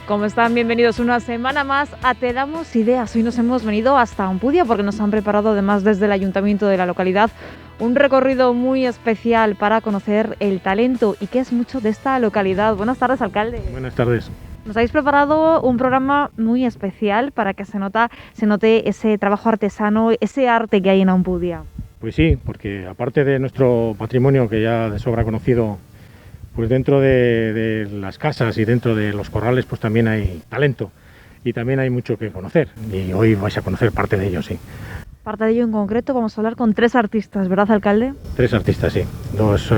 ¿Cómo están? Bienvenidos una semana más a Te Damos Ideas. Hoy nos hemos venido hasta Ampudia porque nos han preparado además desde el ayuntamiento de la localidad un recorrido muy especial para conocer el talento y que es mucho de esta localidad. Buenas tardes, alcalde. Buenas tardes. Nos habéis preparado un programa muy especial para que se note ese trabajo artesano, ese arte que hay en Ampudia. Pues sí, porque aparte de nuestro patrimonio que ya de sobra conocido, pues dentro de las casas y dentro de los corrales pues también hay talento y también hay mucho que conocer y hoy vais a conocer parte de ello, sí. Parte de ello en concreto vamos a hablar con 3 artistas, ¿verdad, alcalde? 3 artistas, sí. 2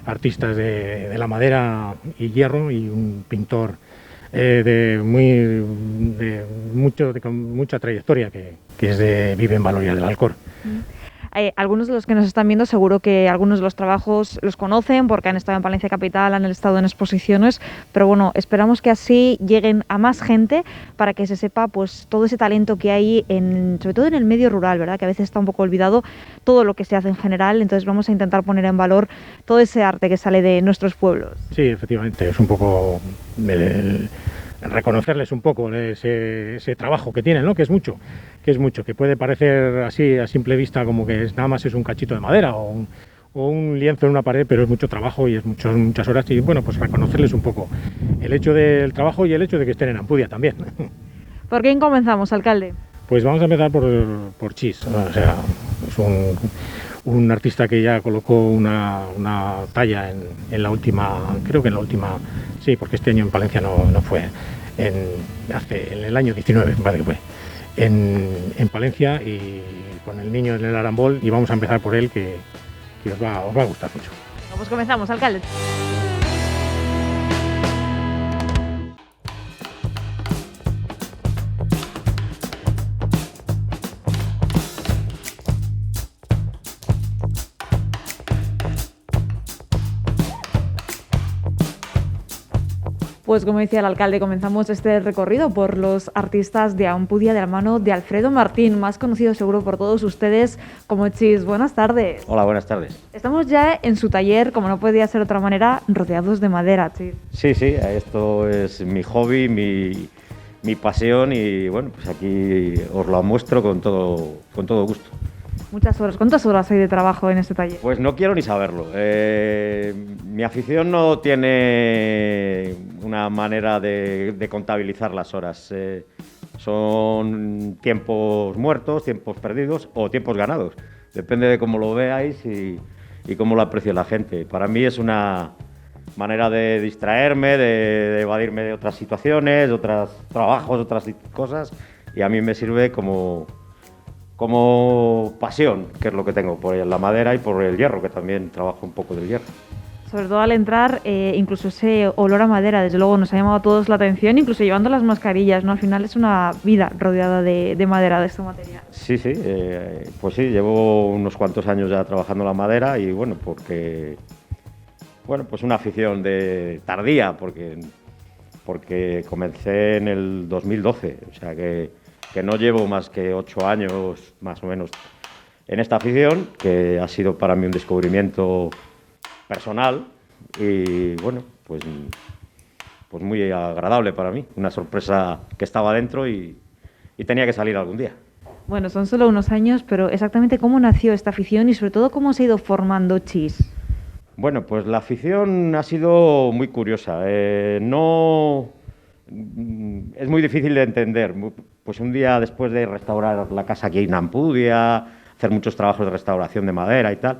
artistas de la madera y hierro y un pintor con mucha trayectoria que vive en Valoria del Alcor. Algunos de los que nos están viendo seguro que algunos de los trabajos los conocen porque han estado en Palencia Capital, han estado en exposiciones, pero bueno, esperamos que así lleguen a más gente para que se sepa pues todo ese talento que hay, sobre todo en el medio rural, ¿verdad? Que a veces está un poco olvidado todo lo que se hace en general, entonces vamos a intentar poner en valor todo ese arte que sale de nuestros pueblos. Sí, efectivamente, es un poco reconocerles un poco ese trabajo que tienen, ¿no? Que es mucho, que puede parecer así a simple vista como que nada más es un cachito de madera o un lienzo en una pared, pero es mucho trabajo y es muchas horas y bueno, pues reconocerles un poco el hecho del trabajo y el hecho de que estén en Ampudia también. ¿Por quién comenzamos, alcalde? Pues vamos a empezar por Chis, ¿no? O sea, es un artista que ya colocó una talla en la última, creo que en la última, sí, porque este año en Palencia no fue, en el año 19, vale que fue, en Palencia y con el niño en el arambol y vamos a empezar por él que os va a gustar mucho. Pues comenzamos, alcalde. Pues como decía el alcalde, comenzamos este recorrido por los artistas de Ampudia de la mano de Alfredo Martín, más conocido seguro por todos ustedes como Chis. Buenas tardes. Hola, buenas tardes. Estamos ya en su taller, como no podía ser de otra manera, rodeados de madera, Chis. Sí, esto es mi hobby, mi pasión y bueno, pues aquí os lo muestro con todo gusto. Muchas horas. ¿Cuántas horas hay de trabajo en este taller? Pues no quiero ni saberlo. Mi afición no tiene una manera de contabilizar las horas. Son tiempos muertos, tiempos perdidos o tiempos ganados. Depende de cómo lo veáis y cómo lo aprecie la gente. Para mí es una manera de distraerme, de evadirme de otras situaciones, de otros trabajos, de otras cosas y a mí me sirve como pasión, que es lo que tengo por la madera y por el hierro, que también trabajo un poco del hierro. Sobre todo al entrar, incluso ese olor a madera, desde luego nos ha llamado a todos la atención, incluso llevando las mascarillas, ¿no? Al final es una vida rodeada de madera, de este material. Sí, pues sí, llevo unos cuantos años ya trabajando la madera y bueno, pues una afición de tardía, porque comencé en el 2012, o sea que no llevo más que 8 años más o menos en esta afición, que ha sido para mí un descubrimiento personal y bueno, pues muy agradable para mí, una sorpresa que estaba dentro y tenía que salir algún día. Bueno, son solo unos años, pero exactamente cómo nació esta afición y sobre todo cómo se ha ido formando Chis. Bueno, pues la afición ha sido muy curiosa, es muy difícil de entender. Pues un día después de restaurar la casa aquí en Ampudia, hacer muchos trabajos de restauración de madera y tal,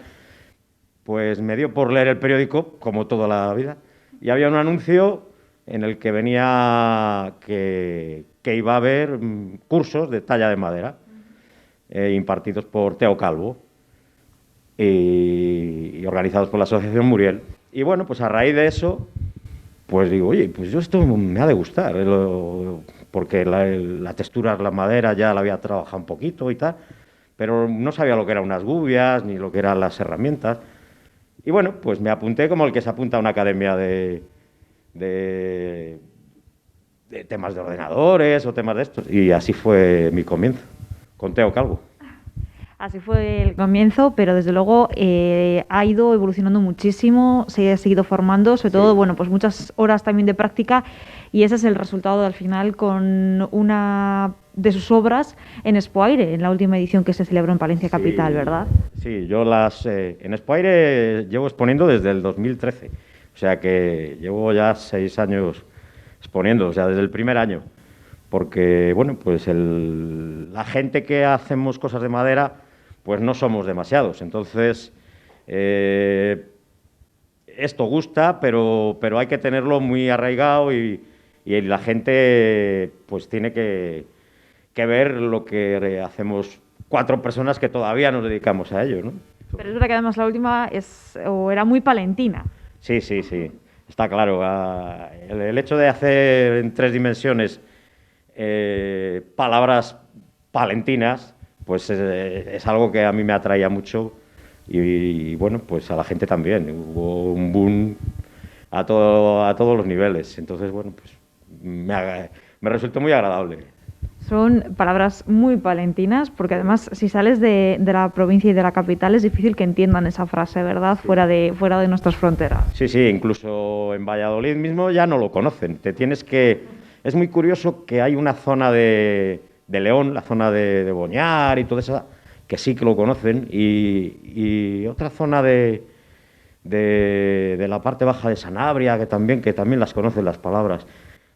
pues me dio por leer el periódico, como toda la vida, y había un anuncio en el que venía que iba a haber cursos de talla de madera impartidos por Teo Calvo y organizados por la Asociación Muriel. Y bueno, pues a raíz de eso, pues digo, oye, pues yo esto me ha de gustar, porque la textura de la madera ya la había trabajado un poquito y tal, pero no sabía lo que eran unas gubias ni lo que eran las herramientas. Y bueno, pues me apunté como el que se apunta a una academia de temas de ordenadores o temas de estos, y así fue mi comienzo, con Teo Calvo. Así fue el comienzo, pero desde luego ha ido evolucionando muchísimo, se ha seguido formando, sobre todo, bueno, pues muchas horas también de práctica y ese es el resultado al final con una de sus obras en Expoaire, en la última edición que se celebró en Palencia Capital, ¿verdad? Sí, yo en Expoaire llevo exponiendo desde el 2013, o sea que llevo ya 6 años exponiendo, o sea, desde el primer año, porque, bueno, pues la gente que hacemos cosas de madera, pues no somos demasiados, entonces esto gusta, pero hay que tenerlo muy arraigado y la gente pues tiene que ver lo que hacemos 4 personas que todavía nos dedicamos a ello, ¿no? Pero es verdad que además la última era muy palentina. Sí, está claro. El hecho de hacer en 3 dimensiones palabras palentinas, pues es algo que a mí me atraía mucho y bueno, pues a la gente también. Hubo un boom a todos los niveles. Entonces, bueno, pues me resultó muy agradable. Son palabras muy palentinas, porque además si sales de la provincia y de la capital es difícil que entiendan esa frase, ¿verdad? Sí. Fuera de nuestras fronteras. Sí, incluso en Valladolid mismo ya no lo conocen. Es muy curioso que hay una zona de León, la zona de Boñar y toda esa, que sí que lo conocen, y otra zona de la parte baja de Sanabria, que también las conocen las palabras.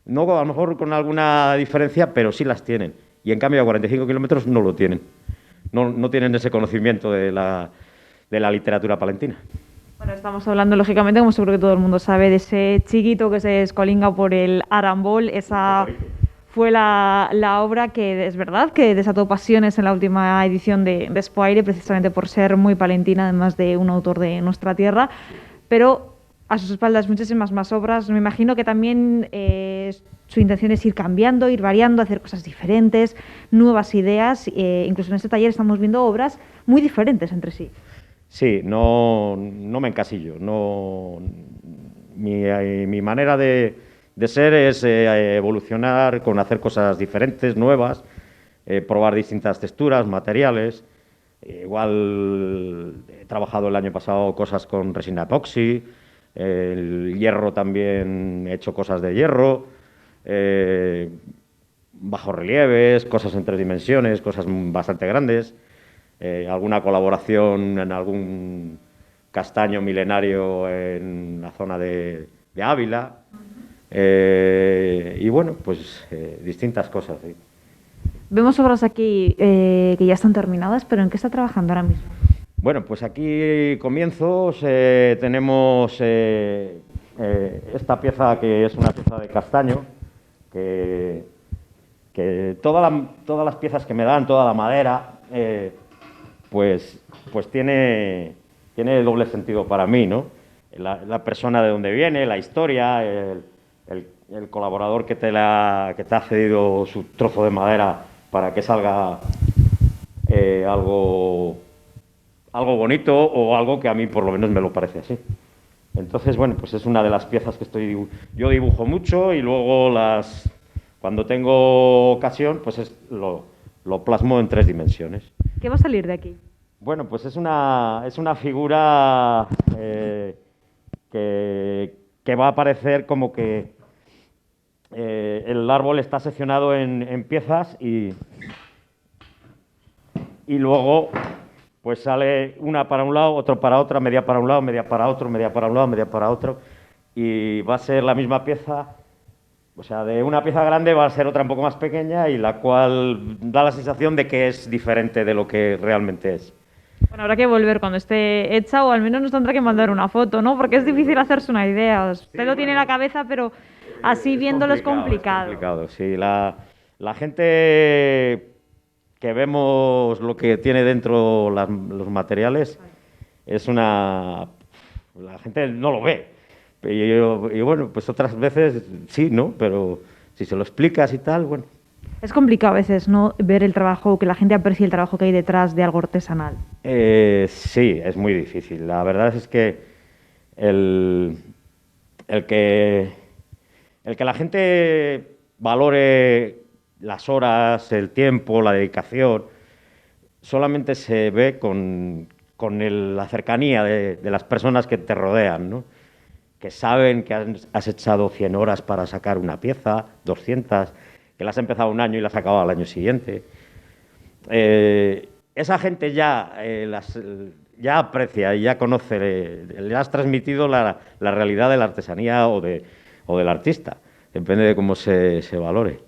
No, a lo mejor con alguna diferencia, pero sí las tienen. Y en cambio a 45 kilómetros no lo tienen. No tienen ese conocimiento de la literatura palentina. Bueno, estamos hablando, lógicamente, como seguro que todo el mundo sabe, de ese chiquito que se escolinga por el Arambol. Esa fue la obra que es verdad que desató pasiones en la última edición de Expoaire, precisamente por ser muy palentina, además de un autor de nuestra tierra. Pero a sus espaldas muchísimas más obras. Me imagino que también su intención es ir cambiando, ir variando, hacer cosas diferentes, nuevas ideas. Incluso en este taller estamos viendo obras muy diferentes entre sí. Sí, no me encasillo. Mi manera de ser es evolucionar con hacer cosas diferentes, nuevas, probar distintas texturas, materiales. Igual he trabajado el año pasado cosas con resina epoxi. El hierro también he hecho cosas de hierro, bajorrelieves, cosas en 3 dimensiones, cosas bastante grandes, alguna colaboración en algún castaño milenario en la zona de Ávila, y bueno, pues distintas cosas. Sí. Vemos obras aquí que ya están terminadas, pero ¿en qué está trabajando ahora mismo? Bueno, pues aquí comienzos, tenemos esta pieza que es una pieza de castaño, que todas las piezas que me dan, toda la madera, pues tiene doble sentido para mí, ¿no? La persona de donde viene, la historia, el colaborador que te ha cedido su trozo de madera para que salga algo bonito o algo que a mí por lo menos me lo parece así. Entonces, bueno, pues es una de las piezas que yo dibujo mucho y luego cuando tengo ocasión, pues lo plasmo en 3 dimensiones. ¿Qué va a salir de aquí? Bueno, pues es una figura que va a aparecer como que el árbol está seccionado en piezas y luego pues sale una para un lado, otro para otra, media para un lado, media para otro, media para un lado, media para otro, y va a ser la misma pieza, o sea, de una pieza grande va a ser otra un poco más pequeña y la cual da la sensación de que es diferente de lo que realmente es. Bueno, habrá que volver cuando esté hecha o al menos nos tendrá que mandar una foto, ¿no? Porque es difícil hacerse una idea. Usted lo tiene en la cabeza, pero así viéndolo es complicado. Es complicado, sí. La gente que vemos lo que tiene dentro los materiales, la gente no lo ve. Y bueno, pues otras veces sí, ¿no? Pero si se lo explicas y tal, bueno. Es complicado a veces, ¿no? Ver el trabajo, que la gente aprecie el trabajo que hay detrás de algo artesanal. Sí, es muy difícil. La verdad es que el que la gente valore las horas, el tiempo, la dedicación, solamente se ve con la cercanía de las personas que te rodean, ¿no? que saben que has echado 100 horas para sacar una pieza, 200, que la has empezado un año y la has acabado al año siguiente. Esa gente ya aprecia y ya conoce, le has transmitido la realidad de la artesanía o del artista. Depende de cómo se valore.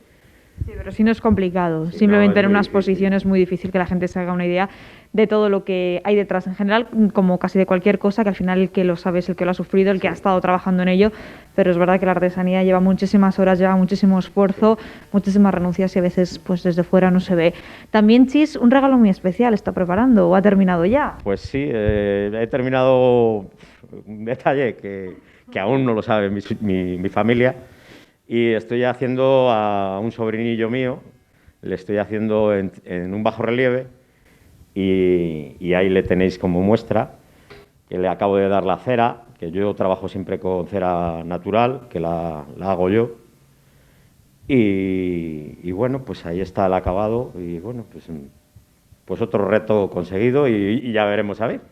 Sí, pero si no es complicado. Sí, Simplemente no, es en una muy difícil. exposición es muy difícil que la gente se haga una idea de todo lo que hay detrás en general, como casi de cualquier cosa, que al final el que lo sabe es el que lo ha sufrido, el que ha estado trabajando en ello, pero es verdad que la artesanía lleva muchísimas horas, lleva muchísimo esfuerzo, muchísimas renuncias y a veces pues desde fuera no se ve. También Chis, un regalo muy especial está preparando o ha terminado ya. Pues sí, he terminado un detalle que aún no lo sabe mi familia, y estoy haciendo a un sobrinillo mío, le estoy haciendo en un bajo relieve, y ahí le tenéis como muestra, que le acabo de dar la cera, que yo trabajo siempre con cera natural, que la hago yo, y bueno, pues ahí está el acabado, y bueno, pues otro reto conseguido, y ya veremos a ver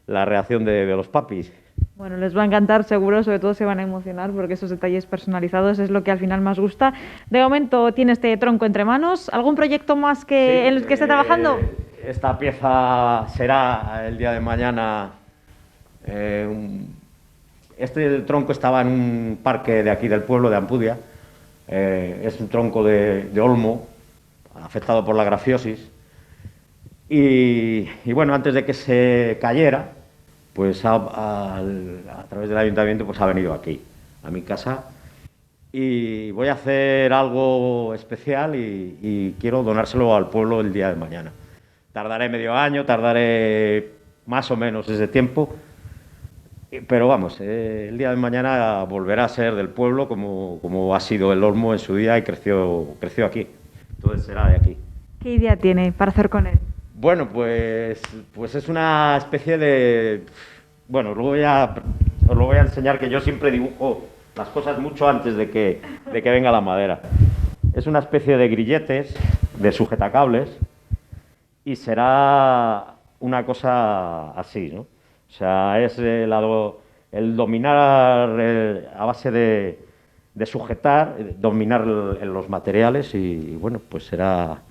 la reacción de los papis. Bueno, les va a encantar seguro, sobre todo se van a emocionar porque esos detalles personalizados es lo que al final más gusta. De momento tiene este tronco entre manos. ¿Algún proyecto más en el que esté trabajando? Esta pieza será el día de mañana. Este tronco estaba en un parque de aquí del pueblo, de Ampudia. Es un tronco de olmo, afectado por la grafiosis. Y bueno, antes de que se cayera, pues a través del ayuntamiento pues ha venido aquí, a mi casa, y voy a hacer algo especial y quiero donárselo al pueblo el día de mañana. Tardaré medio año, tardaré más o menos ese tiempo, pero vamos, el día de mañana volverá a ser del pueblo como ha sido el olmo en su día y creció aquí, entonces será de aquí. ¿Qué idea tiene para hacer con él? Bueno, pues es una especie de... Bueno, os lo voy a enseñar, que yo siempre dibujo las cosas mucho antes de que venga la madera. Es una especie de grilletes, de sujetacables, y será una cosa así, ¿no? O sea, es el dominar a base de sujetar, dominar los materiales y bueno, pues será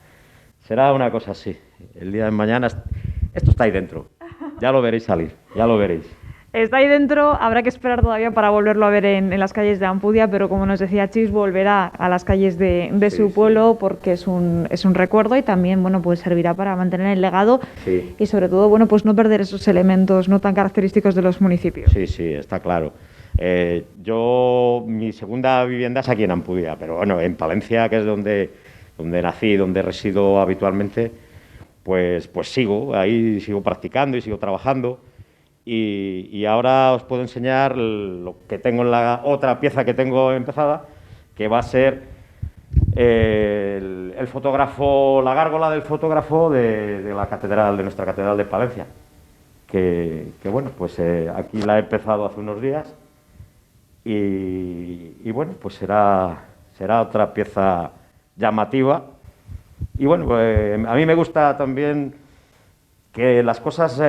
una cosa así. El día de mañana, esto está ahí dentro. Ya lo veréis salir, ya lo veréis. Está ahí dentro, habrá que esperar todavía para volverlo a ver en las calles de Ampudia, pero como nos decía Chis, volverá a las calles de Sí, su sí. pueblo porque es un recuerdo y también, bueno, pues servirá para mantener el legado Sí. y sobre todo, bueno, pues no perder esos elementos no tan característicos de los municipios. Sí, sí, está claro. Mi segunda vivienda es aquí en Ampudia, pero bueno, en Palencia, que es donde nací, donde resido habitualmente, pues sigo, ahí sigo practicando y sigo trabajando. Y ahora os puedo enseñar lo que tengo en la otra pieza que tengo empezada, que va a ser el fotógrafo, la gárgola del fotógrafo de la catedral, de nuestra catedral de Palencia. Que bueno, pues aquí la he empezado hace unos días y bueno, pues será otra pieza llamativa. Y bueno, pues, a mí me gusta también que las cosas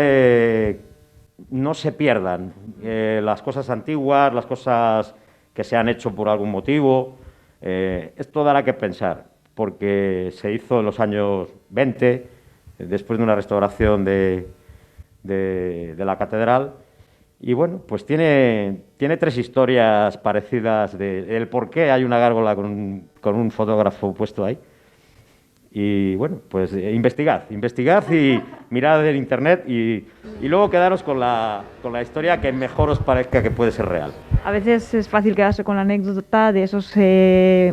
no se pierdan, las cosas antiguas, las cosas que se han hecho por algún motivo, esto dará que pensar, porque se hizo en los años 20, después de una restauración de la catedral, y bueno, pues tiene 3 historias parecidas del por qué hay una gárgola con un fotógrafo puesto ahí. Y bueno, pues investigad y mirad en internet y luego quedaros con la historia que mejor os parezca que puede ser real. A veces es fácil quedarse con la anécdota de esos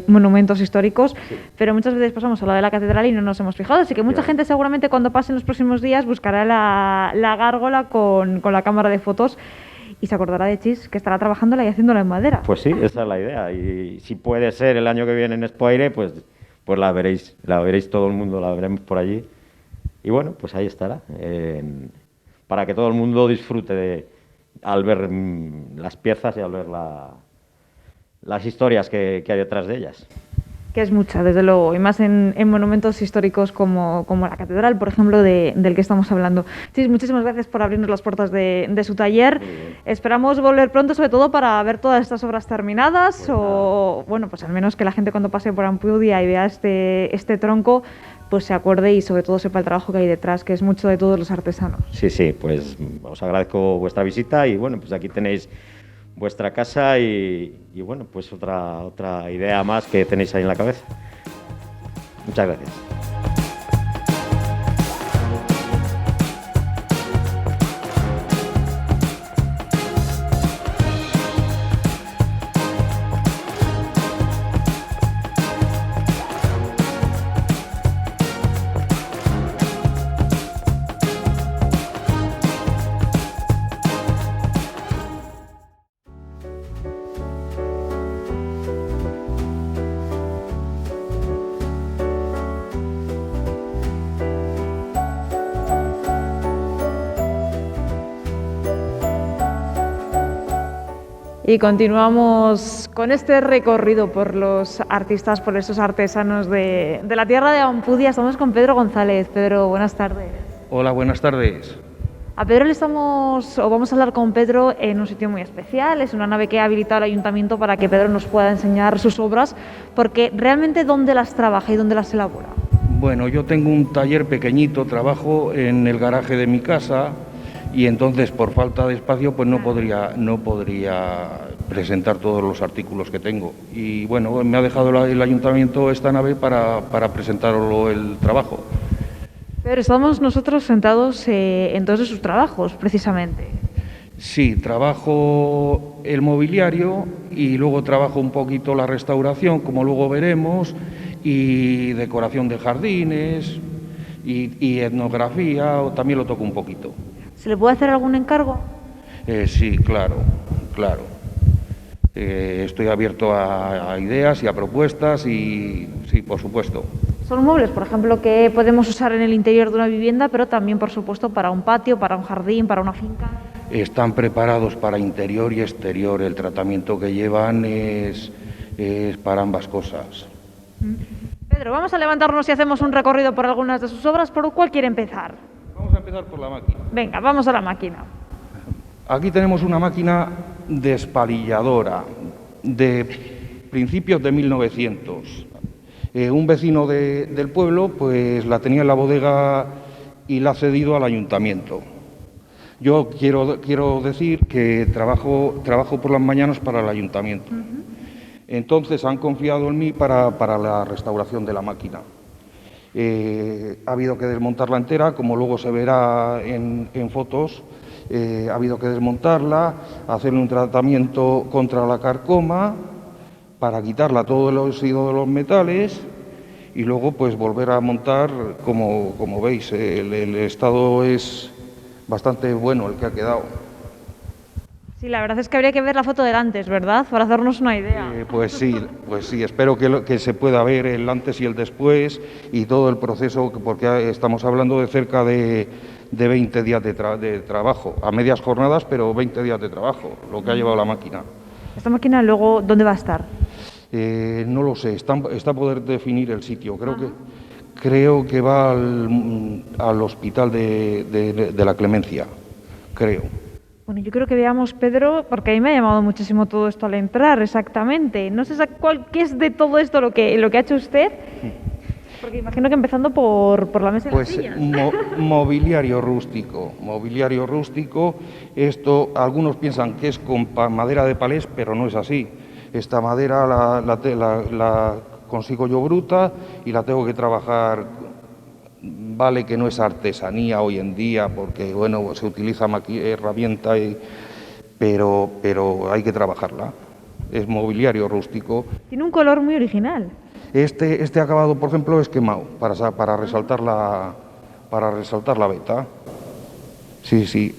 monumentos históricos, Sí. pero muchas veces pasamos a la de la catedral y no nos hemos fijado, así que mucha Ya. gente seguramente cuando pasen los próximos días buscará la gárgola con la cámara de fotos y se acordará de Chis, que estará trabajándola y haciéndola en madera. Pues sí, esa es la idea. Y si puede ser el año que viene en Expo Aire, pues la veréis todo el mundo, la veremos por allí. Y bueno, pues ahí estará, para que todo el mundo disfrute al ver las piezas y al ver las historias que hay detrás de ellas. Que es mucha, desde luego, y más en monumentos históricos como la catedral, por ejemplo, del que estamos hablando. Sí, muchísimas gracias por abrirnos las puertas de su taller. Esperamos volver pronto, sobre todo para ver todas estas obras terminadas, o bueno, pues al menos que la gente cuando pase por Ampudia y vea este tronco, pues se acuerde y sobre todo sepa el trabajo que hay detrás, que es mucho de todos los artesanos. Sí, pues os agradezco vuestra visita y bueno, pues aquí tenéis vuestra casa y bueno, pues otra idea más que tenéis ahí en la cabeza. Muchas gracias. Y continuamos con este recorrido por los artistas, por esos artesanos de la tierra de Ampudia. Estamos con Pedro González. Pedro, buenas tardes. Hola, buenas tardes. A Pedro vamos a hablar con Pedro en un sitio muy especial. Es una nave que ha habilitado el ayuntamiento para que Pedro nos pueda enseñar sus obras, porque realmente ¿dónde las trabaja y dónde las elabora? Bueno, yo tengo un taller pequeñito, trabajo en el garaje de mi casa y entonces por falta de espacio pues no podría presentar todos los artículos que tengo. Y bueno, me ha dejado el ayuntamiento esta nave para presentarlo el trabajo. Pero estamos nosotros sentados en todos sus trabajos, precisamente. Sí, trabajo el mobiliario y luego trabajo un poquito la restauración, como luego veremos, y decoración de jardines y etnografía, también lo toco un poquito. ¿Se le puede hacer algún encargo? Sí, claro. Estoy abierto a ideas y a propuestas y sí, por supuesto. Son muebles, por ejemplo, que podemos usar en el interior de una vivienda, pero también, por supuesto, para un patio, para un jardín, para una finca. Están preparados para interior y exterior. El tratamiento que llevan es para ambas cosas. Pedro, vamos a levantarnos y hacemos un recorrido por algunas de sus obras. ¿Por cuál quiere empezar? Vamos a empezar por la máquina. Venga, vamos a la máquina. Aquí tenemos una máquina despalilladora de principios de 1900. Un vecino del pueblo pues la tenía en la bodega y la ha cedido al ayuntamiento. Yo quiero decir que trabajo por las mañanas para el ayuntamiento. Entonces han confiado en mí para la restauración de la máquina. Ha habido que desmontarla entera, como luego se verá en fotos. Ha habido que desmontarla, hacerle un tratamiento contra la carcoma para quitarla todo el óxido de los metales y luego pues volver a montar, como veis, el estado es bastante bueno el que ha quedado. Sí, la verdad es que habría que ver la foto del antes, ¿verdad? Para hacernos una idea. Pues sí, espero que se pueda ver el antes y el después y todo el proceso, porque estamos hablando de cerca de 20 días de trabajo, a medias jornadas, pero 20 días de trabajo, lo que ha llevado la máquina. ¿Esta máquina luego dónde va a estar? No lo sé, está a poder definir el sitio. Creo que va al hospital de la Clemencia, creo. Bueno, yo creo que veamos, Pedro, porque a mí me ha llamado muchísimo todo esto al entrar, exactamente. No sé qué es de todo esto lo que ha hecho usted, porque imagino que empezando por la mesa y las sillas. Mobiliario rústico. Esto, algunos piensan que es con madera de palés, pero no es así. Esta madera la consigo yo bruta y la tengo que trabajar. Vale que no es artesanía hoy en día, porque bueno, se utiliza herramienta, pero hay que trabajarla. Es mobiliario rústico. Tiene un color muy original. Este acabado, por ejemplo, es quemado para resaltar la veta. Sí.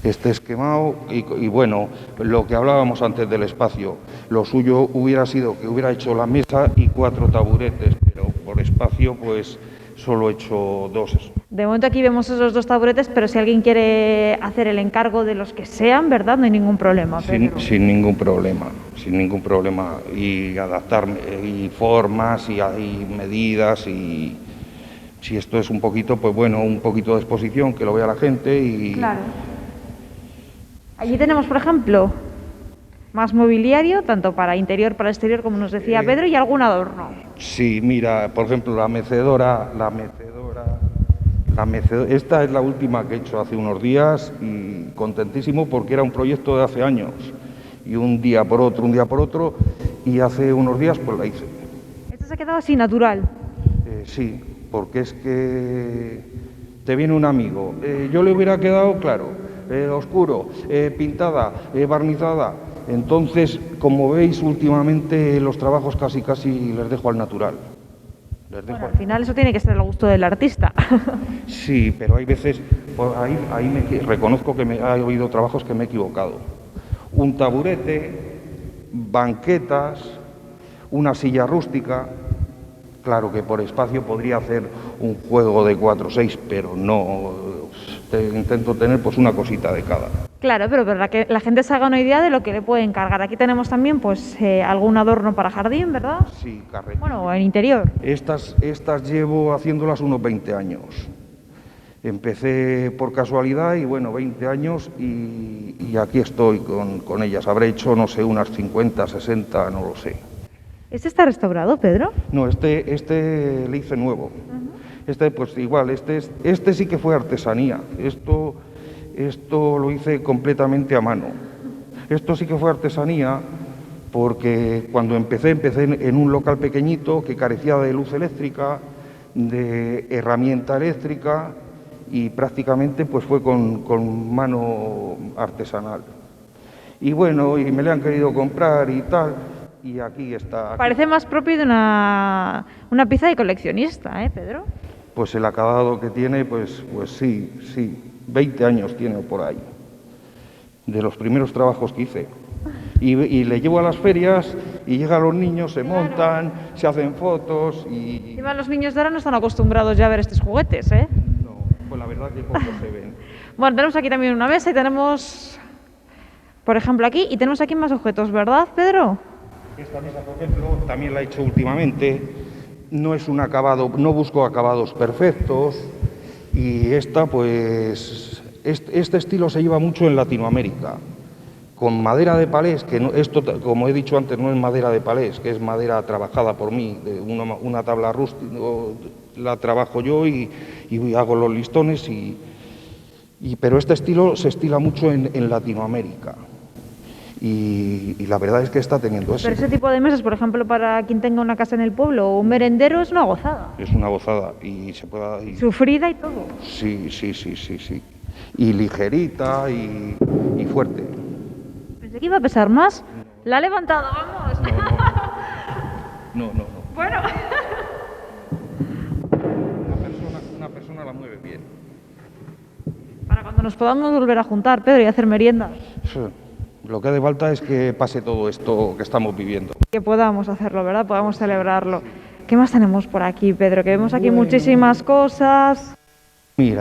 Este es quemado y bueno, lo que hablábamos antes del espacio, lo suyo hubiera sido que hubiera hecho la mesa y 4 taburetes, pero por espacio pues solo he hecho 2. De momento aquí vemos esos 2 taburetes, pero si alguien quiere hacer el encargo de los que sean, ¿verdad? No hay ningún problema. Sin ningún problema, sin ningún problema. Y adaptar y formas y medidas y si esto es un poquito, pues bueno, un poquito de exposición, que lo vea la gente y... Claro. Allí tenemos, por ejemplo, más mobiliario, tanto para interior, para exterior, como nos decía Pedro, y algún adorno. Sí, mira, por ejemplo, la mecedora, esta es la última que he hecho hace unos días y contentísimo porque era un proyecto de hace años y un día por otro y hace unos días pues la hice. Esto se ha quedado así, natural. Sí, porque es que te viene un amigo, yo le hubiera quedado, claro, oscuro, pintada, barnizada. Entonces, como veis, últimamente los trabajos casi les dejo al natural. Bueno, al final eso tiene que ser el gusto del artista. Sí, pero hay veces, pues reconozco que ha habido trabajos que me he equivocado. Un taburete, banquetas, una silla rústica. Claro que por espacio podría hacer un juego de 4 o 6, pero no, intento tener pues una cosita de cada. Claro, pero para que la gente se haga una idea de lo que le puede encargar. Aquí tenemos también pues algún adorno para jardín, ¿verdad? Sí, carrete. Bueno, en interior. Estas llevo haciéndolas unos 20 años. Empecé por casualidad y bueno, 20 años y aquí estoy con ellas. Habré hecho, no sé, unas 50, 60, no lo sé. ¿Este está restaurado, Pedro? No, este le hice nuevo. Este pues igual, este sí que fue artesanía. Esto lo hice completamente a mano. Esto sí que fue artesanía porque cuando empecé en un local pequeñito que carecía de luz eléctrica, de herramienta eléctrica y prácticamente pues fue con mano artesanal. Y bueno, y me le han querido comprar y tal, y aquí está. Parece más propio de una pieza de coleccionista, ¿eh, Pedro? Pues el acabado que tiene, pues sí, 20 años tiene por ahí, de los primeros trabajos que hice. Y le llevo a las ferias y llegan los niños, se montan, se hacen fotos y... Encima los niños de ahora no están acostumbrados ya a ver estos juguetes, ¿eh? No, pues la verdad que pocos se ven. Bueno, tenemos aquí también una mesa y tenemos, por ejemplo, aquí, y tenemos aquí más objetos, ¿verdad, Pedro? Esta mesa, por ejemplo, también la he hecho últimamente. No es un acabado, no busco acabados perfectos y esta, pues, este estilo se lleva mucho en Latinoamérica. Con madera de palés, que no, esto, como he dicho antes, no es madera de palés, que es madera trabajada por mí, de una tabla rústica, la trabajo yo y hago los listones, pero este estilo se estila mucho en Latinoamérica. Y la verdad es que está teniendo eso. Pero ese tipo de mesas, por ejemplo, para quien tenga una casa en el pueblo o un merendero, es una gozada. Es una gozada y se puede... Sufrida y todo. Sí. Y ligerita y fuerte. Pensé que iba a pesar más. La ha levantado, vamos. No. Bueno. Una persona la mueve bien. Para cuando nos podamos volver a juntar, Pedro, y hacer meriendas. Sí. Lo que hace falta es que pase todo esto que estamos viviendo. Que podamos hacerlo, ¿verdad? Podamos celebrarlo. ¿Qué más tenemos por aquí, Pedro? Que vemos aquí muchísimas cosas. Mira,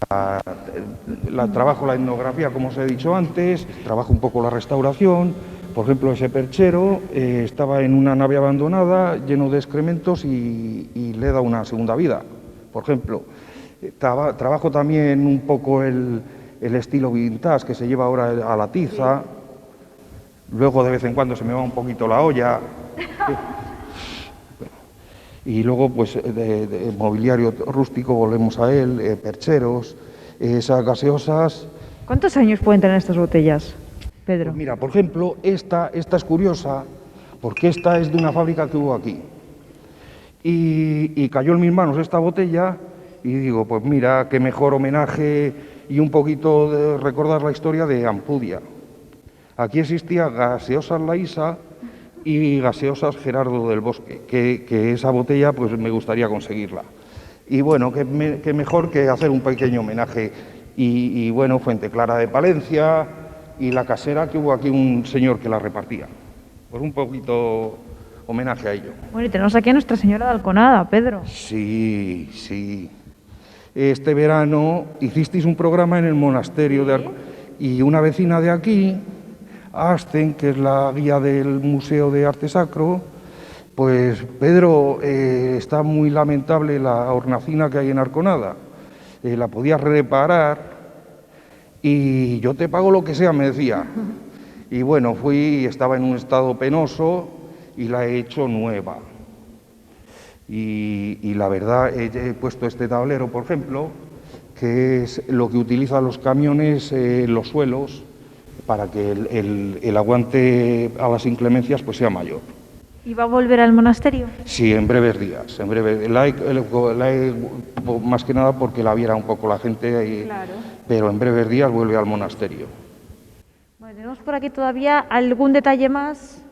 trabajo la etnografía, como os he dicho antes, trabajo un poco la restauración. Por ejemplo, ese perchero estaba en una nave abandonada, lleno de excrementos y le he dado una segunda vida. Por ejemplo, trabajo también un poco el estilo vintage que se lleva ahora a la tiza. Luego de vez en cuando se me va un poquito la olla. Y luego pues de mobiliario rústico volvemos a él, percheros, esas gaseosas. ¿Cuántos años pueden tener estas botellas, Pedro? Pues mira, por ejemplo, esta es curiosa porque esta es de una fábrica que hubo aquí. Y cayó en mis manos esta botella y digo, pues mira, qué mejor homenaje y un poquito de recordar la historia de Ampudia. Aquí existía Gaseosas La Isa y Gaseosas Gerardo del Bosque, que esa botella pues me gustaría conseguirla. Y bueno, qué mejor que hacer un pequeño homenaje. Y bueno, Fuente Clara de Palencia y la casera, que hubo aquí un señor que la repartía. Pues un poquito homenaje a ello. Bueno, y tenemos aquí a Nuestra Señora de Alconada, Pedro. Sí. este verano hicisteis un programa en el monasterio y una vecina de aquí, Asten, que es la guía del Museo de Arte Sacro, pues Pedro, está muy lamentable la hornacina que hay en Arconada, la podías reparar y yo te pago lo que sea, me decía. Y bueno, fui, estaba en un estado penoso y la he hecho nueva. Y la verdad, he puesto este tablero, por ejemplo, que es lo que utilizan los camiones en los suelos para que el aguante a las inclemencias pues sea mayor. ¿Y va a volver al monasterio? Sí, en breves días. En breve, más que nada porque la viera un poco la gente, Claro. Pero en breves días vuelve al monasterio. Bueno, tenemos por aquí todavía algún detalle más.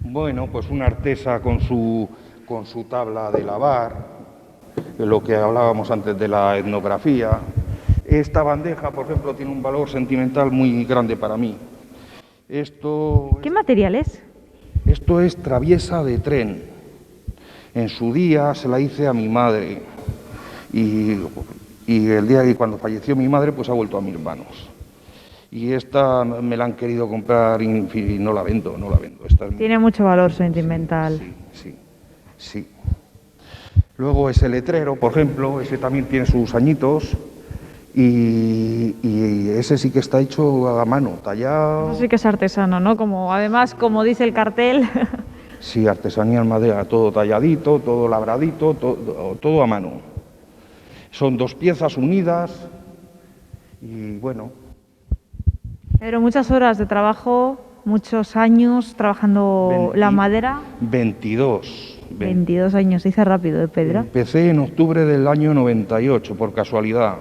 Bueno, pues una artesa con su tabla de lavar, lo que hablábamos antes de la etnografía. Esta bandeja, por ejemplo, tiene un valor sentimental muy grande para mí. ¿Qué material es? Esto es traviesa de tren. En su día se la hice a mi madre y el día que cuando falleció mi madre, pues ha vuelto a mis manos. Y esta me la han querido comprar y no la vendo. Tiene mucho valor sentimental. Sí. Luego ese letrero, por ejemplo, ese también tiene sus añitos y ese sí que está hecho a mano, tallado. Eso sí que es artesano, ¿no? Además, como dice el cartel. Sí, artesanía en madera, todo talladito, todo labradito, todo a mano. Son 2 piezas unidas y bueno. Pero muchas horas de trabajo, muchos años trabajando la madera. 22 años, se dice rápido, Pedro. Empecé en octubre del año 98, por casualidad.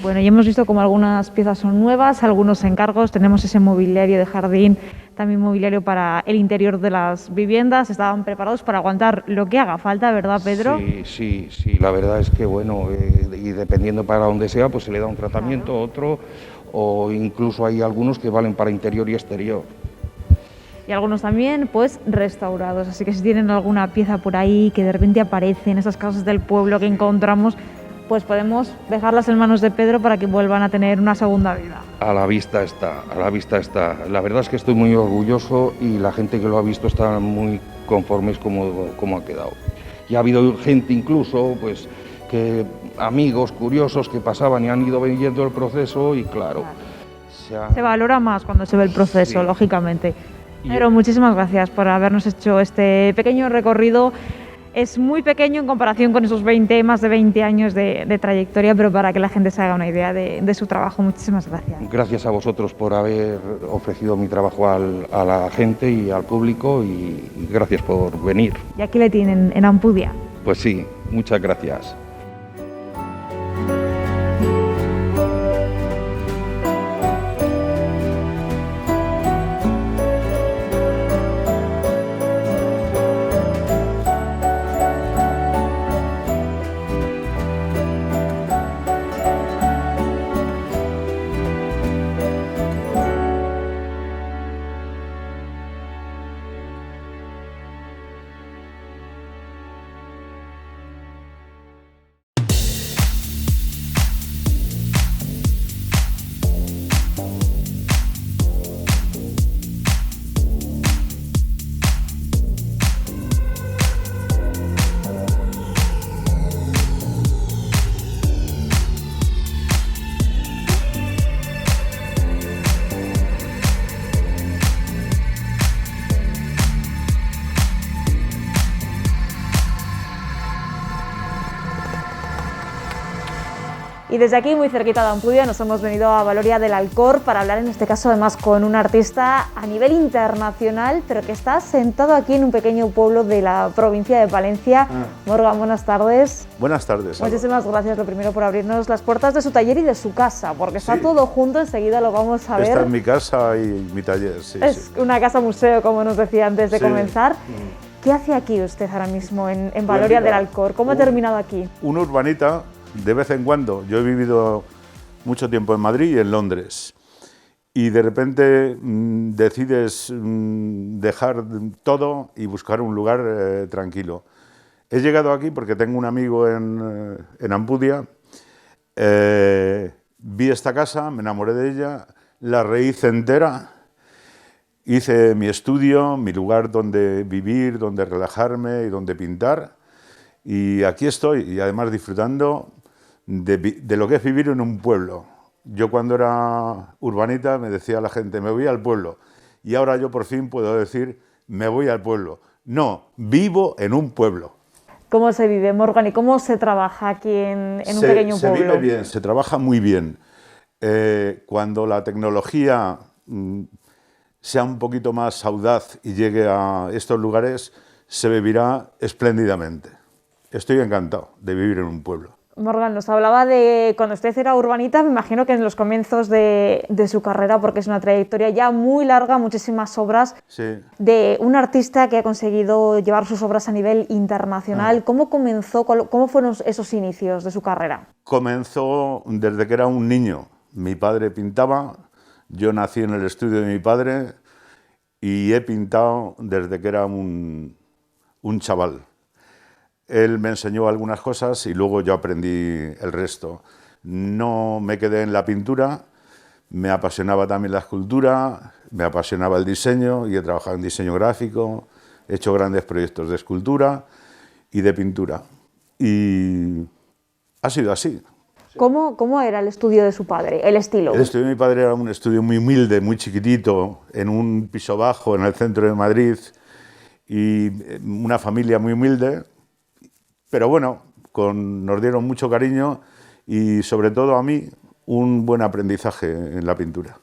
Bueno, ya hemos visto como algunas piezas son nuevas, algunos encargos, tenemos ese mobiliario de jardín, también mobiliario para el interior de las viviendas, estaban preparados para aguantar lo que haga falta, ¿verdad, Pedro? Sí, la verdad es que bueno, y dependiendo para dónde sea, pues se le da un tratamiento, otro, o incluso hay algunos que valen para interior y exterior. Y algunos también, pues, restaurados, así que si tienen alguna pieza por ahí que de repente aparece en esas casas del pueblo que encontramos, pues podemos dejarlas en manos de Pedro para que vuelvan a tener una segunda vida. A la vista está. La verdad es que estoy muy orgulloso y la gente que lo ha visto está muy conformes como ha quedado. Y ha habido gente incluso, pues, amigos curiosos que pasaban y han ido viendo el proceso y claro. Se valora más cuando se ve el proceso, sí. Lógicamente. Pero muchísimas gracias por habernos hecho este pequeño recorrido. Es muy pequeño en comparación con esos más de 20 años de trayectoria, pero para que la gente se haga una idea de su trabajo. Muchísimas gracias. Gracias a vosotros por haber ofrecido mi trabajo a la gente y al público y gracias por venir. Y aquí le tienen, en Ampudia. Pues sí, muchas gracias. Y desde aquí, muy cerquita de Ampudia, nos hemos venido a Valoria del Alcor para hablar en este caso además con un artista a nivel internacional, pero que está sentado aquí en un pequeño pueblo de la provincia de Palencia. Morgan, buenas tardes. Buenas tardes. Muchísimas gracias, lo primero, por abrirnos las puertas de su taller y de su casa, porque está todo junto, enseguida lo vamos a ver. Esta es mi casa y mi taller, sí. Es una casa museo, como nos decía antes de comenzar. ¿Qué hace aquí usted ahora mismo en Valoria del Alcor? ¿Cómo ha terminado aquí? Una urbanita, de vez en cuando. Yo he vivido mucho tiempo en Madrid y en Londres. Y de repente decides dejar todo y buscar un lugar tranquilo. He llegado aquí porque tengo un amigo en Ampudia, vi esta casa, me enamoré de ella, la rehice entera, hice mi estudio, mi lugar donde vivir, donde relajarme y donde pintar, y aquí estoy, y además disfrutando de lo que es vivir en un pueblo. Yo cuando era urbanita me decía la gente, me voy al pueblo, y ahora yo por fin puedo decir, me voy al pueblo. No, vivo en un pueblo. ¿Cómo se vive, Morgan, y cómo se trabaja aquí en un pequeño pueblo? Se vive bien, se trabaja muy bien. Cuando la tecnología sea un poquito más audaz y llegue a estos lugares, se vivirá espléndidamente. Estoy encantado de vivir en un pueblo. Morgan, nos hablaba de cuando usted era urbanita, me imagino que en los comienzos de su carrera, porque es una trayectoria ya muy larga, muchísimas obras, sí, de un artista que ha conseguido llevar sus obras a nivel internacional. ¿Cómo comenzó, cómo fueron esos inicios de su carrera? Comenzó desde que era un niño. Mi padre pintaba, yo nací en el estudio de mi padre y he pintado desde que era un chaval. Él me enseñó algunas cosas y luego yo aprendí el resto. No me quedé en la pintura, me apasionaba también la escultura, me apasionaba el diseño y he trabajado en diseño gráfico, he hecho grandes proyectos de escultura y de pintura. Y ha sido así. ¿Cómo era el estudio de su padre, el estilo? El estudio de mi padre era un estudio muy humilde, muy chiquitito, en un piso bajo en el centro de Madrid y una familia muy humilde. Pero bueno, nos dieron mucho cariño y sobre todo a mí un buen aprendizaje en la pintura.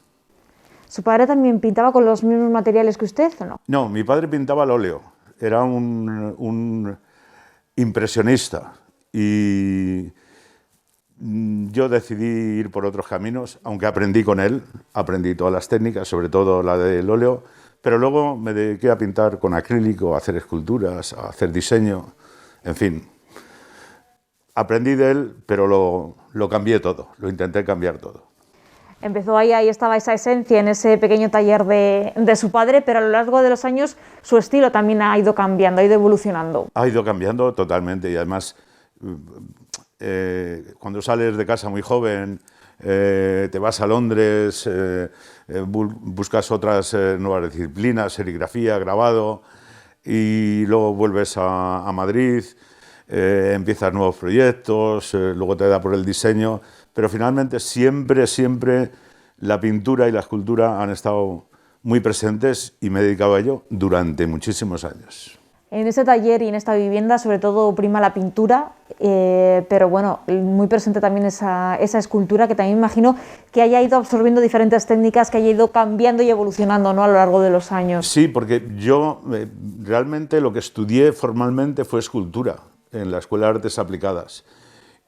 ¿Su padre también pintaba con los mismos materiales que usted o no? No, mi padre pintaba al óleo, era un impresionista y yo decidí ir por otros caminos, aunque aprendí con él, aprendí todas las técnicas, sobre todo la del óleo, pero luego me dediqué a pintar con acrílico, a hacer esculturas, a hacer diseño, en fin. Aprendí de él, pero lo cambié todo, lo intenté cambiar todo. Empezó ahí estaba esa esencia en ese pequeño taller de su padre, pero a lo largo de los años su estilo también ha ido cambiando, ha ido evolucionando. Ha ido cambiando totalmente y además cuando sales de casa muy joven, te vas a Londres, buscas otras nuevas disciplinas, serigrafía, grabado, y luego vuelves a Madrid. Empiezas nuevos proyectos, luego te da por el diseño, pero finalmente siempre la pintura y la escultura han estado muy presentes y me he dedicado a ello durante muchísimos años. En ese taller y en esta vivienda sobre todo prima la pintura, pero bueno, muy presente también esa escultura que también imagino que haya ido absorbiendo diferentes técnicas, que haya ido cambiando y evolucionando, ¿no?, a lo largo de los años. Sí, porque yo realmente lo que estudié formalmente fue escultura en la Escuela de Artes Aplicadas.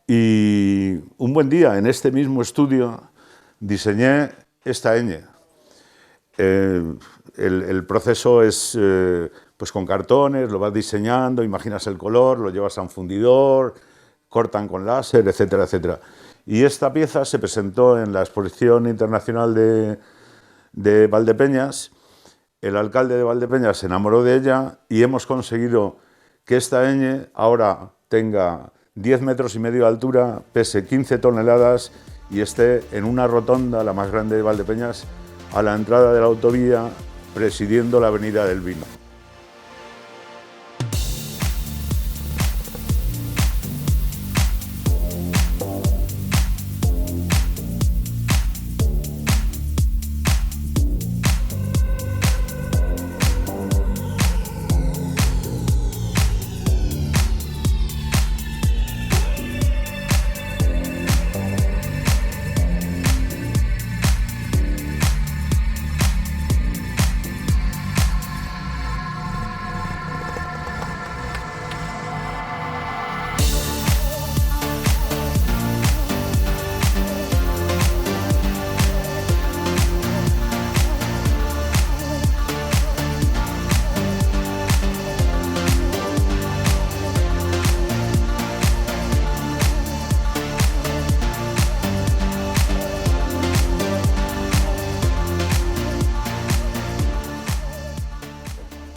Y un buen día, en este mismo estudio, diseñé esta ñ. El proceso es pues con cartones, lo vas diseñando, imaginas el color, lo llevas a un fundidor, cortan con láser, etcétera, etcétera. Y esta pieza se presentó en la Exposición Internacional de Valdepeñas. El alcalde de Valdepeñas se enamoró de ella y hemos conseguido que esta ñ ahora tenga 10 metros y medio de altura, pese 15 toneladas y esté en una rotonda, la más grande de Valdepeñas, a la entrada de la autovía, presidiendo la Avenida del Vino.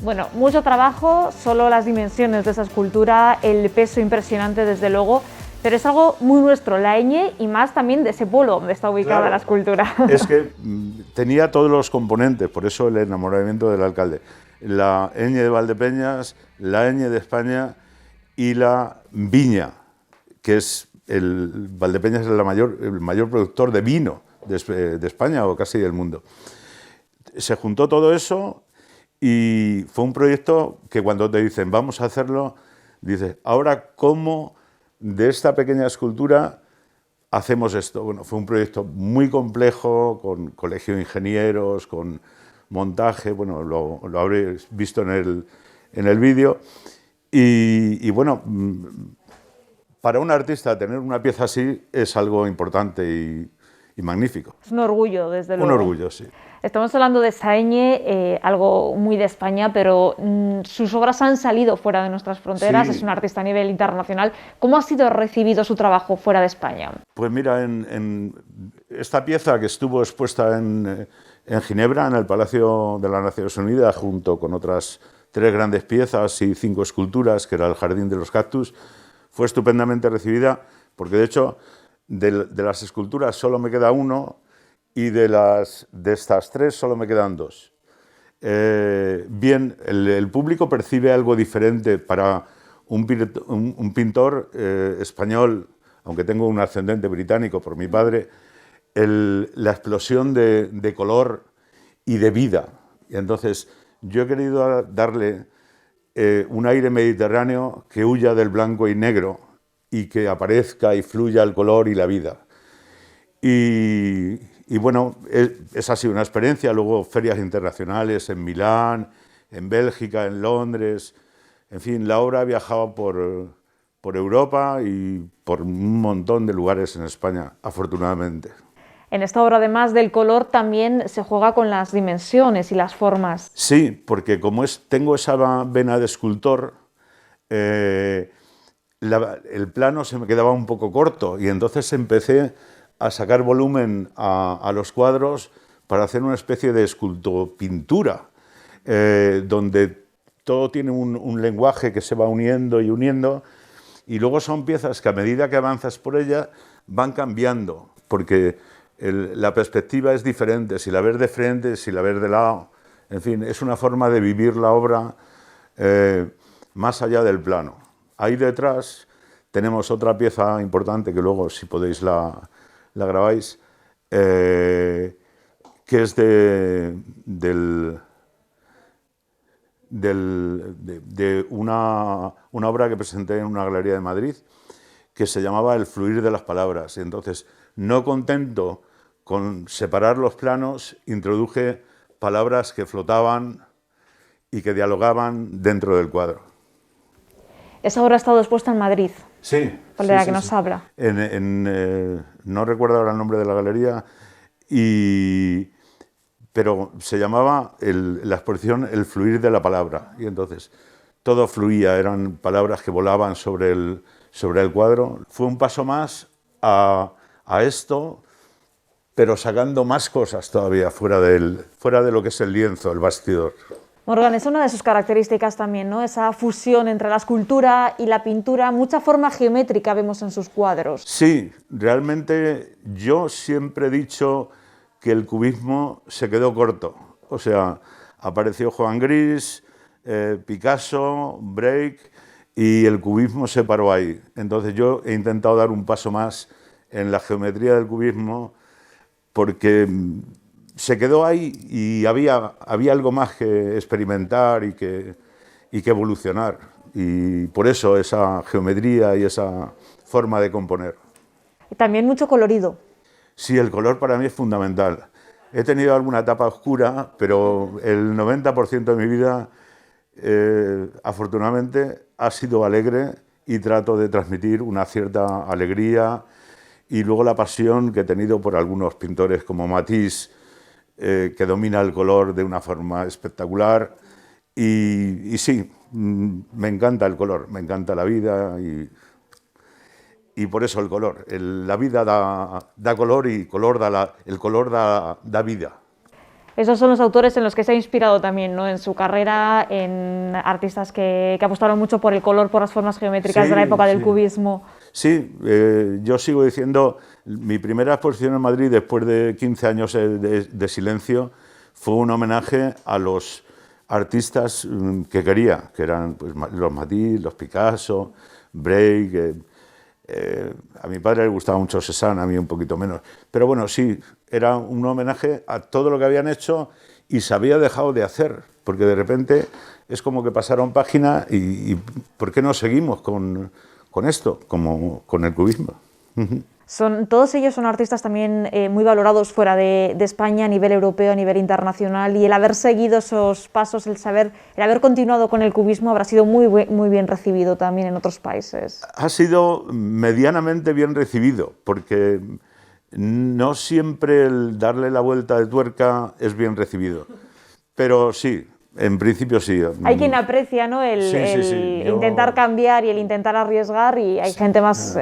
Bueno, mucho trabajo, solo las dimensiones de esa escultura, el peso impresionante desde luego, pero es algo muy nuestro, la ñ, y más también de ese pueblo donde está ubicada Claro. la escultura. Es que tenía todos los componentes, por eso el enamoramiento del alcalde. La ñ de Valdepeñas, la ñ de España y la viña, que es Valdepeñas es el mayor productor de vino de España o casi del mundo. Se juntó todo eso y fue un proyecto que cuando te dicen vamos a hacerlo, dices, ahora cómo de esta pequeña escultura hacemos esto. Bueno, fue un proyecto muy complejo, con colegio de ingenieros, con montaje, bueno, lo habréis visto en el vídeo. Y bueno, para un artista tener una pieza así es algo importante y magnífico. Es un orgullo, desde luego. Un orgullo, sí. Estamos hablando de esa ñ, algo muy de España, pero sus obras han salido fuera de nuestras fronteras, Sí. es un artista a nivel internacional. ¿Cómo ha sido recibido su trabajo fuera de España? Pues mira, en esta pieza que estuvo expuesta en Ginebra, en el Palacio de las Naciones Unidas, junto con otras 3 grandes piezas y 5 esculturas, que era el Jardín de los Cactus, fue estupendamente recibida, porque de hecho de las esculturas solo me queda uno y de estas 3 solo me quedan 2. Bien, el público percibe algo diferente para un pintor español, aunque tengo un ascendente británico por mi padre, la explosión de color y de vida. Y entonces yo he querido darle un aire mediterráneo que huya del blanco y negro y que aparezca y fluya el color y la vida. Y bueno, esa ha sido una experiencia. Luego ferias internacionales en Milán, en Bélgica, en Londres. En fin, la obra ha viajado por Europa y por un montón de lugares en España, afortunadamente. En esta obra, además del color, también se juega con las dimensiones y las formas. Sí, porque como tengo esa vena de escultor, el plano se me quedaba un poco corto y entonces empecé a sacar volumen a los cuadros para hacer una especie de escultopintura, donde todo tiene un lenguaje que se va uniendo y luego son piezas que a medida que avanzas por ella van cambiando, porque la perspectiva es diferente, si la ves de frente, si la ves de lado, en fin, es una forma de vivir la obra más allá del plano. Ahí detrás tenemos otra pieza importante que luego, si podéis, la grabáis, que es de una obra que presenté en una galería de Madrid que se llamaba El fluir de las palabras. Y entonces, no contento con separar los planos, introduje palabras que flotaban y que dialogaban dentro del cuadro. Esa obra ha estado expuesta en Madrid. Sí. ¿Cuál era la que nos habla? No recuerdo ahora el nombre de la galería, pero se llamaba la exposición El fluir de la palabra. Y entonces todo fluía, eran palabras que volaban sobre el cuadro. Fue un paso más a esto, pero sacando más cosas todavía fuera de lo que es el lienzo, el bastidor. Morgan, es una de sus características también, ¿no? Esa fusión entre la escultura y la pintura, mucha forma geométrica vemos en sus cuadros. Sí, realmente yo siempre he dicho que el cubismo se quedó corto. O sea, apareció Juan Gris, Picasso, Break, y el cubismo se paró ahí. Entonces yo he intentado dar un paso más en la geometría del cubismo porque se quedó ahí y había algo más que experimentar y que evolucionar. Y por eso esa geometría y esa forma de componer. Y también mucho colorido. Sí, el color para mí es fundamental. He tenido alguna etapa oscura, pero el 90% de mi vida, afortunadamente, ha sido alegre y trato de transmitir una cierta alegría y luego la pasión que he tenido por algunos pintores como Matisse, que domina el color de una forma espectacular. Y sí, me encanta el color, me encanta la vida y por eso el color. La vida da color y el color da vida. Esos son los autores en los que se ha inspirado también, ¿no? En su carrera, en artistas que apostaron mucho por el color, por las formas geométricas de la época del cubismo. Sí, yo sigo diciendo, mi primera exposición en Madrid, después de 15 años de silencio, fue un homenaje a los artistas que quería, que eran pues, los Matisse, los Picasso, Break. A mi padre le gustaba mucho Cézanne, a mí un poquito menos. Pero bueno, sí, era un homenaje a todo lo que habían hecho y se había dejado de hacer, porque de repente es como que pasaron página y ¿por qué no seguimos con esto, como con el cubismo? Todos ellos son artistas también muy valorados fuera de España, a nivel europeo, a nivel internacional, y el haber seguido esos pasos, el haber continuado con el cubismo habrá sido muy bien recibido también en otros países. Ha sido medianamente bien recibido, porque no siempre el darle la vuelta de tuerca es bien recibido, pero sí. En principio sí. Hay quien aprecia, ¿no? el intentar cambiar y el intentar arriesgar, y hay gente más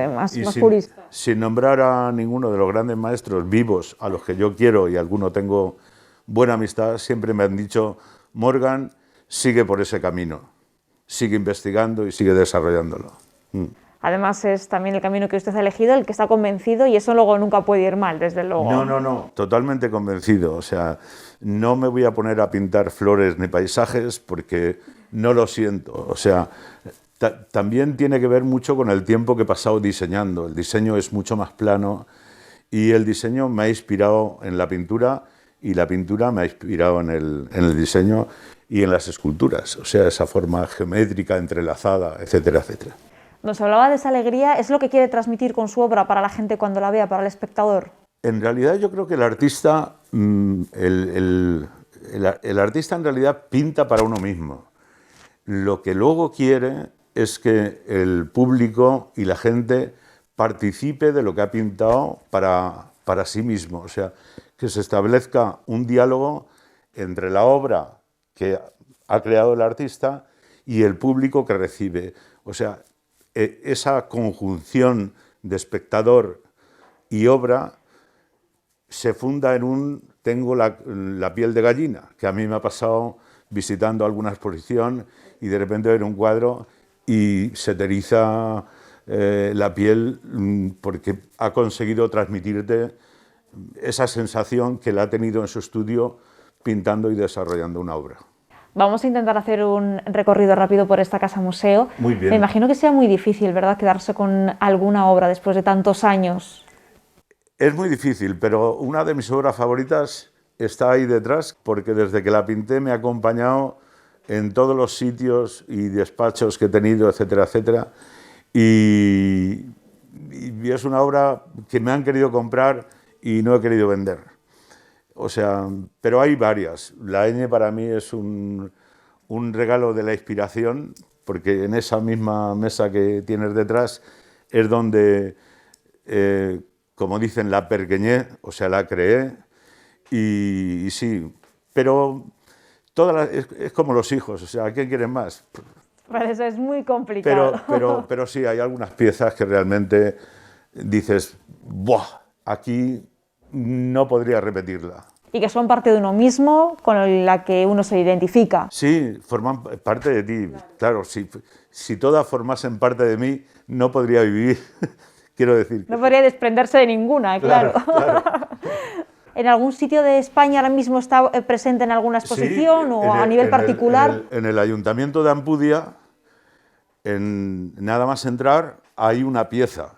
purista. Sin nombrar a ninguno de los grandes maestros vivos a los que yo quiero y alguno tengo buena amistad, siempre me han dicho: Morgan, sigue por ese camino, sigue investigando y sigue desarrollándolo. Además es también el camino que usted ha elegido, el que está convencido, y eso luego nunca puede ir mal, desde luego. No, totalmente convencido. O sea, no me voy a poner a pintar flores ni paisajes porque no lo siento. O sea, también tiene que ver mucho con el tiempo que he pasado diseñando. El diseño es mucho más plano y el diseño me ha inspirado en la pintura y la pintura me ha inspirado en el diseño y en las esculturas. O sea, esa forma geométrica, entrelazada, etcétera, etcétera. Nos hablaba de esa alegría, ¿es lo que quiere transmitir con su obra para la gente cuando la vea, para el espectador? En realidad yo creo que el artista, el artista en realidad pinta para uno mismo. Lo que luego quiere es que el público y la gente participe de lo que ha pintado para sí mismo. O sea, que se establezca un diálogo entre la obra que ha creado el artista y el público que recibe. O sea, esa conjunción de espectador y obra se funda en tengo la piel de gallina, que a mí me ha pasado visitando alguna exposición y de repente ver un cuadro y se te eriza la piel porque ha conseguido transmitirte esa sensación que la ha tenido en su estudio pintando y desarrollando una obra. Vamos a intentar hacer un recorrido rápido por esta casa museo. Muy bien. Me imagino que sea muy difícil, ¿verdad?, quedarse con alguna obra después de tantos años. Es muy difícil, pero una de mis obras favoritas está ahí detrás, porque desde que la pinté me ha acompañado en todos los sitios y despachos que he tenido, etcétera, etcétera. Y es una obra que me han querido comprar y no he querido vender. O sea, pero hay varias. La ñ para mí es un regalo de la inspiración, porque en esa misma mesa que tienes detrás es donde, como dicen, la pergeñé, o sea, la creé. Y sí, pero es como los hijos, o sea, ¿a quién quieren más? Por eso es muy complicado. Pero sí, hay algunas piezas que realmente dices, ¡buah! Aquí no podría repetirla. Y que son parte de uno mismo, con la que uno se identifica. Sí, forman parte de ti. Claro, si todas formasen parte de mí, no podría vivir. Quiero decir. No podría desprenderse de ninguna, claro. ¿En algún sitio de España ahora mismo está presente en alguna exposición o a nivel particular? En el Ayuntamiento de Ampudia, nada más entrar, hay una pieza.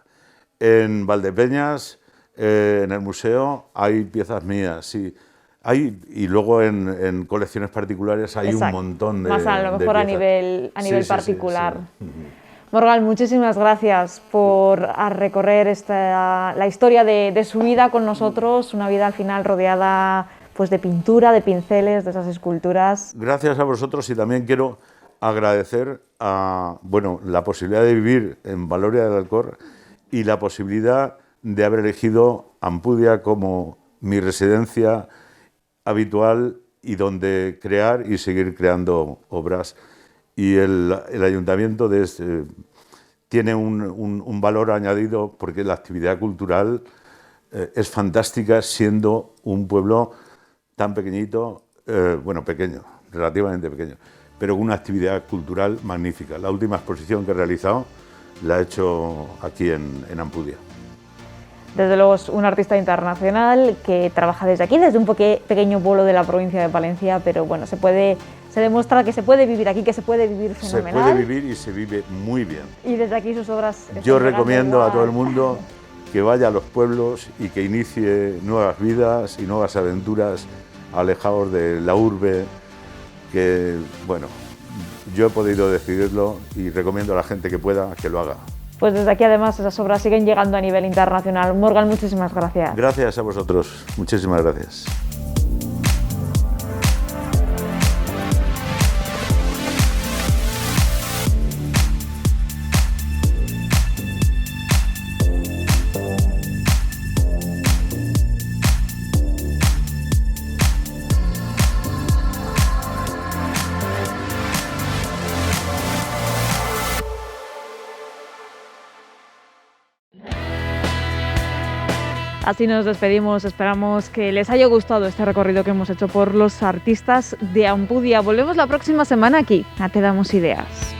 En Valdepeñas, en el museo, hay piezas mías, sí. Y luego en colecciones particulares hay un montón de más a lo mejor piezas. a nivel particular. Sí. Morgan, muchísimas gracias por recorrer la historia de su vida con nosotros, una vida al final rodeada pues, de pintura, de pinceles, de esas esculturas. Gracias a vosotros, y también quiero agradecer la posibilidad de vivir en Valoria del Alcor y la posibilidad de haber elegido Ampudia como mi residencia habitual y donde crear y seguir creando obras. Y el ayuntamiento tiene un valor añadido porque la actividad cultural es fantástica, siendo un pueblo tan pequeñito, bueno, pequeño, relativamente pequeño, pero con una actividad cultural magnífica. La última exposición que he realizado la he hecho aquí en Ampudia. Desde luego es un artista internacional que trabaja desde aquí, desde un pequeño pueblo de la provincia de Palencia, pero bueno, se demuestra que se puede vivir aquí, que se puede vivir fenomenal. Se puede vivir y se vive muy bien. Y desde aquí sus obras... Yo recomiendo a todo el mundo que vaya a los pueblos y que inicie nuevas vidas y nuevas aventuras alejados de la urbe, que, bueno, yo he podido decidirlo y recomiendo a la gente que pueda que lo haga. Pues desde aquí además esas obras siguen llegando a nivel internacional. Morgan, muchísimas gracias. Gracias a vosotros, muchísimas gracias. Así nos despedimos, esperamos que les haya gustado este recorrido que hemos hecho por los artistas de Ampudia. Volvemos la próxima semana aquí, a Te Damos Ideas.